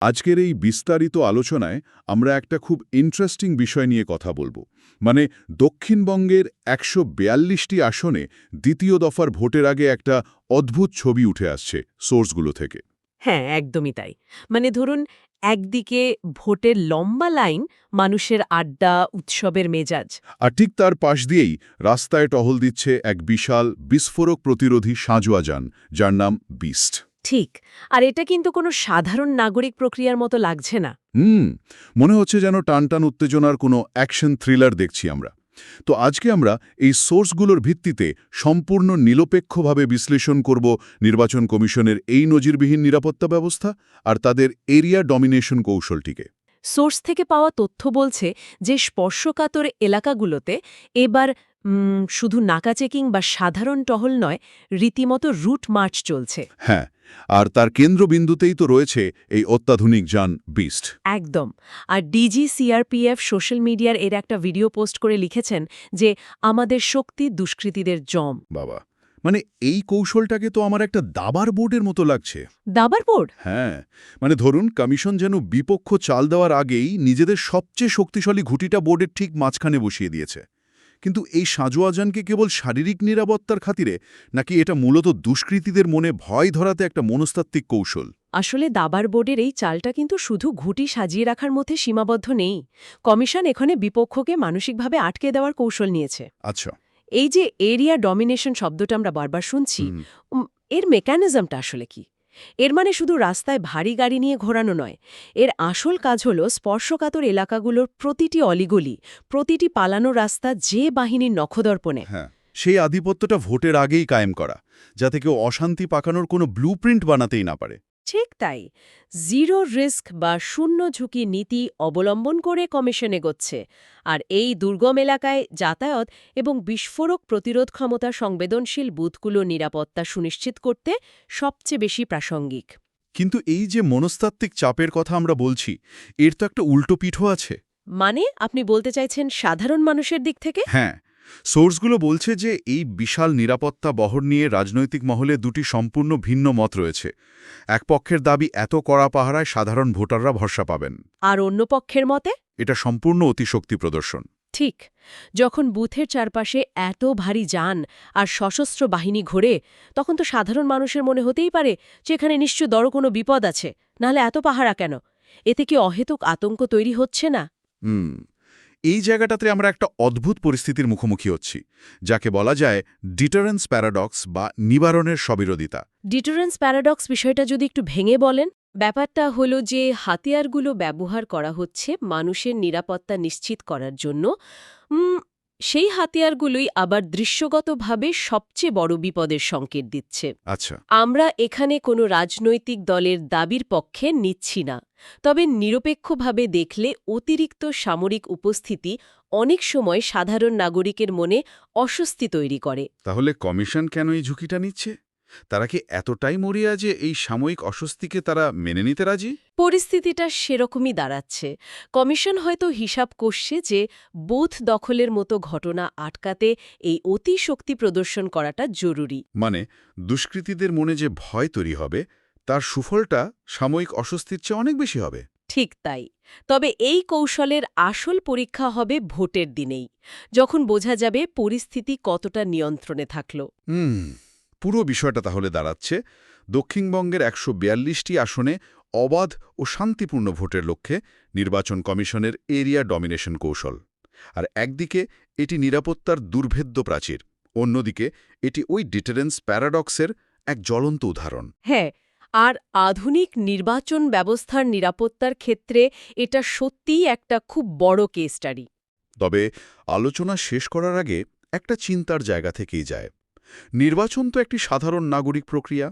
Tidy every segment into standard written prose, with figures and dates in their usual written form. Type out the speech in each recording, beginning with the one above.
আজকের এই বিস্তারিত আলোচনায় আমরা একটা খুব ইন্টারেস্টিং বিষয় নিয়ে কথা বলবো। মানে দক্ষিণবঙ্গের ১৪২টি আসনে দ্বিতীয় দফার ভোটের আগে একটা অদ্ভুত ছবি উঠে আসছে সোর্সগুলো থেকে। হ্যাঁ, একদমই তাই। মানে ধরুন, একদিকে ভোটের লম্বা লাইন, মানুষের আড্ডা, উৎসবের মেজাজ। আর ঠিক তার পাশ দিয়েই রাস্তায় টহল দিচ্ছে এক বিশাল বিস্ফোরক প্রতিরোধী সাঁজোয়া যান, যার নাম বিস্ট। ঠিক। আর এটা কিন্তু কোনো সাধারণ নাগরিক প্রক্রিয়ার মতো লাগছে না। মনে হচ্ছে যেন টানটান উত্তেজনার কোনো অ্যাকশন থ্রিলার দেখছি আমরা। তো আজকে আমরা এই সোর্সগুলোর ভিত্তিতে সম্পূর্ণ নিরপেক্ষভাবে বিশ্লেষণ করব নির্বাচন কমিশনের এই নজিরবিহীন নিরাপত্তা ব্যবস্থা আর তাদের এরিয়া ডমিনেশন কৌশলটিকে। সোর্স থেকে পাওয়া তথ্য বলছে যে স্পর্শকাতর এলাকাগুলোতে এবার শুধু নাকা চেকিং বা সাধারণ টহল নয়, রীতিমতো রুট মার্চ চলছে। হ্যাঁ, আর তার কেন্দ্রবিন্দুতেই তো রয়েছে এই অত্যাধুনিক যান বিস্ট। একদম। আর ডিজি সিআরপিএফ সোশ্যাল মিডিয়ার এর একটা ভিডিও পোস্ট করে লিখেছেন যে আমাদের শক্তি দুষ্কৃতীদের জম। বাবা, মানে এই কৌশলটাকে তো আমার একটা দাবার বোর্ডের মতো লাগছে। দাবার বোর্ড? হ্যাঁ, মানে ধরুন কমিশন যেন বিপক্ষ চাল দেওয়ার আগেই নিজেদের সবচেয়ে শক্তিশালী ঘুঁটিটা বোর্ডের ঠিক মাঝখানে বসিয়ে দিয়েছে। কিন্তু এই সাঁজোয়াজানকে কেবল শারীরিক নিরাপত্তার খাতিরে, নাকি এটা মূলত দুষ্কৃতীদের মনে ভয় ধরাতে একটা মনস্তাত্ত্বিক কৌশল? আসলে দাবার বোর্ডের এই চালটা কিন্তু শুধু ঘুঁটি সাজিয়ে রাখার মধ্যে সীমাবদ্ধ নেই। কমিশন এখানে বিপক্ষকে মানসিকভাবে আটকে দেওয়ার কৌশল নিয়েছে। আচ্ছা। এই যে এরিয়া ডমিনেশন শব্দটা আমরা বারবার শুনছি, হুম। এর মেকানিজমটা আসলে কি? এর মানে শুধু রাস্তায় ভারী গাড়ি নিয়ে ঘোরানো নয়। এর আসল কাজ হল স্পর্শকাতর এলাকাগুলোর প্রতিটি অলিগলি, প্রতিটি পালানো রাস্তা যে বাহিনীর নখদর্পণে। হ্যাঁ, সেই আধিপত্যটা ভোটের আগেই কায়েম করা, যাতে কেউ অশান্তি পাকানোর কোনো ব্লুপ্রিন্ট বানাতেই না পারে। ঠিক তাই। জিরো রিস্ক বা শূন্য ঝুঁকি নীতি অবলম্বন করে কমিশন এগোচ্ছে। আর এই দুর্গম এলাকায় যাতায়াত এবং বিস্ফোরক প্রতিরোধ ক্ষমতা সংবেদনশীল বুথগুলো নিরাপত্তা সুনিশ্চিত করতে সবচেয়ে বেশি প্রাসঙ্গিক। কিন্তু এই যে মনস্তাত্ত্বিক চাপের কথা আমরা বলছি, এর তো একটা উল্টো পিঠও আছে। মানে আপনি বলতে চাইছেন সাধারণ মানুষের দিক থেকে? হ্যাঁ, সোর্সগুলো বলছে যে এই বিশাল নিরাপত্তা বহর নিয়ে রাজনৈতিক মহলে দুটি সম্পূর্ণ ভিন্ন মত রয়েছে। এক পক্ষের দাবি এত কড়া পাহারায় সাধারণ ভোটাররা ভরসা পাবেন, আর অন্য পক্ষের মতে? এটা সম্পূর্ণ অতিশক্তি প্রদর্শন। ঠিক। যখন বুথের চারপাশে এত ভারী যান আর সশস্ত্র বাহিনী ঘোরে, তখন তো সাধারণ মানুষের মনে হতেই পারে যে এখানে নিশ্চয় বড় কোনো বিপদ আছে, নাহলে এত পাহারা কেন? এতে কি অহেতুক আতঙ্ক তৈরি হচ্ছে না? হুম, এই জায়গাটাতে আমরা একটা অদ্ভুত পরিস্থিতির মুখোমুখি হচ্ছি, যাকে বলা যায় ডিটারেন্স প্যারাডক্স বা নিবারণের সবিরোধিতা। ডিটারেন্স প্যারাডক্স বিষয়টা যদি একটু ভেঙে বলেন। ব্যাপারটা হলো যে হাতিয়ারগুলো ব্যবহার করা হচ্ছে মানুষের নিরাপত্তা নিশ্চিত করার জন্য। সেই হাতিয়ারগুলোই আবার দৃশ্যগতভাবে সবচেয়ে বড় বিপদের সংকেত দিচ্ছে। আচ্ছা। আমরা এখানে কোনো রাজনৈতিক দলের দাবির পক্ষে নিচ্ছি না, তবে নিরপেক্ষভাবে দেখলে অতিরিক্ত সামরিক উপস্থিতি অনেক সময় সাধারণ নাগরিকের মনে অস্বস্তি তৈরি করে। তাহলে কমিশন কেন এই ঝুঁকিটা নিচ্ছে? তারা কি এতটাই মরিয়া যে এই সাময়িক অস্বস্তিকে তারা মেনে নিতে রাজি? পরিস্থিতিটা সেরকমই দাঁড়াচ্ছে। কমিশন হয়তো হিসাব করছে যে বুথ দখলের মতো ঘটনা আটকাতে এই অতি শক্তি প্রদর্শন করাটা জরুরি। মানে দুষ্কৃতীদের মনে যে ভয় তৈরি হবে, তার সুফলটা সাময়িক অস্বস্তির চেয়ে অনেক বেশি হবে। ঠিক তাই। তবে এই কৌশলের আসল পরীক্ষা হবে ভোটের দিনেই, যখন বোঝা যাবে পরিস্থিতি কতটা নিয়ন্ত্রণে থাকল। পুরো বিষয়টা তাহলে দাঁড়াচ্ছে দক্ষিণবঙ্গের ১৪২টি আসনে অবাধ ও শান্তিপূর্ণ ভোটের লক্ষ্যে নির্বাচন কমিশনের এরিয়া ডমিনেশন কৌশল। আর একদিকে এটি নিরাপত্তার দুর্ভেদ্য প্রাচীর, অন্যদিকে এটি ওই ডিটারেন্স প্যারাডক্সের এক জ্বলন্ত উদাহরণ। হ্যাঁ, আর আধুনিক নির্বাচন ব্যবস্থার নিরাপত্তার ক্ষেত্রে এটা সত্যিই একটা খুব বড় কেস স্টাডি। তবে আলোচনা শেষ করার আগে একটা চিন্তার জায়গা থেকেই যায়। নির্বাচন তো একটি সাধারণ নাগরিক প্রক্রিয়া,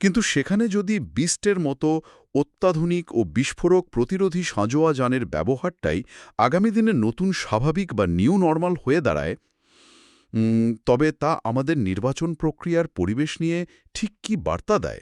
কিন্তু সেখানে যদি বিস্টের মতো অত্যাধুনিক ও বিস্ফোরক প্রতিরোধী সাঁজোয়া যানের ব্যবহারটাই আগামী দিনে নতুন স্বাভাবিক বা নিউ নরমাল হয়ে দাঁড়ায়, তবে তা আমাদের নির্বাচন প্রক্রিয়ার পরিবেশ নিয়ে ঠিক কী বার্তা দেয়?